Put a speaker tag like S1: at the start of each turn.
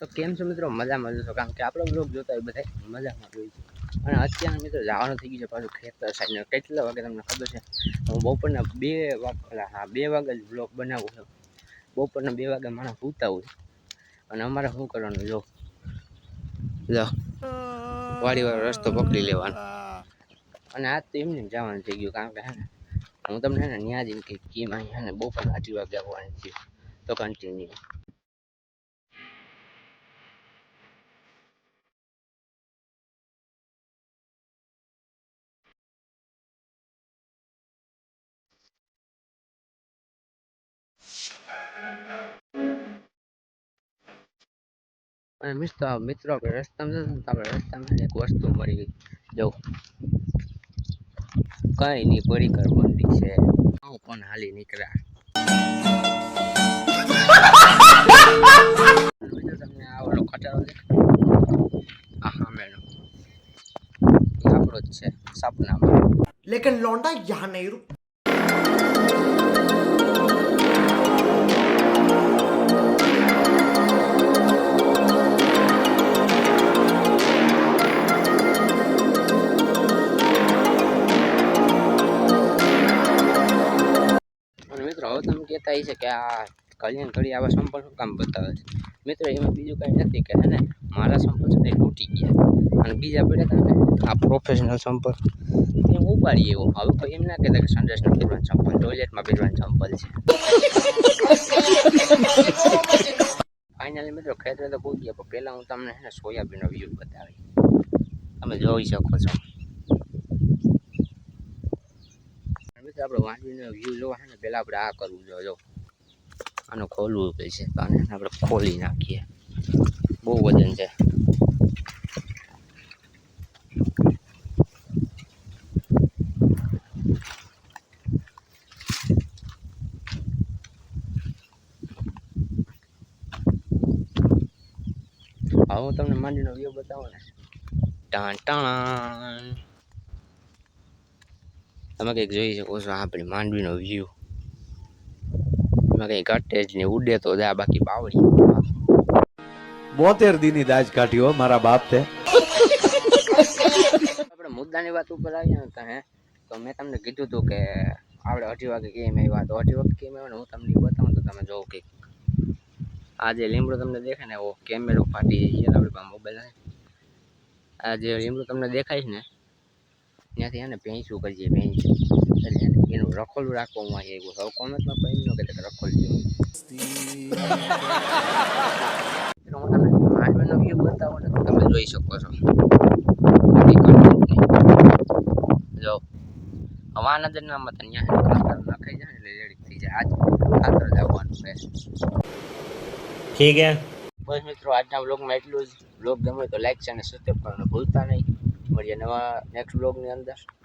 S1: તો કેમ છો મિત્રો? મજામાં જશો, કારણ કે આપણો બ્લોગ જોતા હોય બધા મજામાં હોય છે. અને અત્યારે મિત્રો જવાનું થઈ ગયું છે પાછું ખેતર સાઈડને. કેટલા વાગે તમને ખબર છે? હું બપોરના 2 વાગે જ બ્લોગ બનાવું છું. બપોરના 2 વાગે માણસ સૂતા હોય અને અમારે શું કરવાનું? જો વાડીવાળો રસ્તો પકડી લેવાનો. અને આજ તો એમને જવાનું થઈ ગયું, કારણ કે હે ને હું તમને હે ને ત્યાં જઈને કંઈક કેમ અહીંયા ને બપોરના 8 વાગે આવવાની છે. તો કન્ટિન્યુ અને મિત્રો આપણે રસ્તામાં જતા આપણે રસ્તામાં એક વસ્તુ મળી ગઈ. જો કઈ નહીં પડી કરવાની છે. હું પણ હાલી નીકળ્યા. તમને આ ઓલો ખટારો દેખાય? હા મેડમ, એ આપણો જ છે સપનામાં.
S2: लेकिन लौंडा यहाँ नहीं रुक।
S1: મિત્રો હવે તમે કહેતા છે કે આ કલ્યાણ ઘડી આવા સંપર્ક શું કામ બતાવે છે? મિત્રો એમાં બીજું કંઈ નથી કે હે ને મારા સંપર્ક છે તૂટી ગયા અને બીજા પડ્યા હતા ને આ પ્રોફેશનલ સંપર્ક એ ઉપાડી એવો. હવે કોઈ એમ ના કહેતા કે સંડેશને પહેરવાનું ચંપલ, ટોયલેટમાં પહેરવાનું ચંપલ છે. ફાઇનલી મિત્રો ખેતરે તો પહોંચી ગયા, પણ પહેલાં હું તમને હે ને સોયાબીનનો વ્યૂ બતાવી. તમે જોઈ શકો છો. મિત્રો આપણે વાંચીને વ્યૂ જોવા છે ને પહેલાં આપણે આ કરવું જોઈએ. જો આનું ખોલવું પડશે, તો આને આપણે ખોલી નાખીએ. બહુ વજન છે. હવે હું તમને માંડીનો વ્યૂ બતાવું ને. ટાણ ટાણ તમે કંઈક જોઈ શકો છો આપણી માંડવીનો વ્યૂ. એમાં કંઈ ઘટે જ નહીં, ઉડે તો જા, બાકી બાવળી
S3: 72 દીની દાજ કાઢ્યો મારા બાપ તે.
S1: આપણે મુદ્દાની વાત ઉપર આવીએ ને હે, તો મેં તમને કીધું હતું કે આપણે 2:30 વાગે કેમ આવ્યા, તો 2:30 વાગે કેમ આવ્યા ને હું તમને બતાવું તો તમે જોવો કે આ જે લીમડો તમને દેખાય ને એવો કેમેરો ફાટી જાય. આપણે પાસે મોબાઈલ આવે, આ જે લીમડો તમને દેખાય છે ને ત્યાંથી એને ભેંસું કરીએ. ભેંસું એટલે એનું રખોલું રાખવામાં આવી આવ્યું. હવે કોમેન્ટમાં કોઈ એમ ન કહેતા કે રખોલ જેવું. હું તમને માંડવીનો વ્યૂ બતાવો ને તો તમે જોઈ શકો છો. જો હવા નજર ના મત અહીંયા ખાતર નાખાઈ જાય એટલે રેડી થઈ જાય. આજ ખાતર જવાનું છે.
S4: ઠીક હે.
S1: બસ મિત્રો આજના વ્લોગમાં એટલું જ. વ્લોગ ગમે તો લાઈક છે અને સબસ્ક્રાઈબ કરવાનું ભૂલતા નહીં. મળીએ નવા નેક્સ્ટ વ્લોગની અંદર.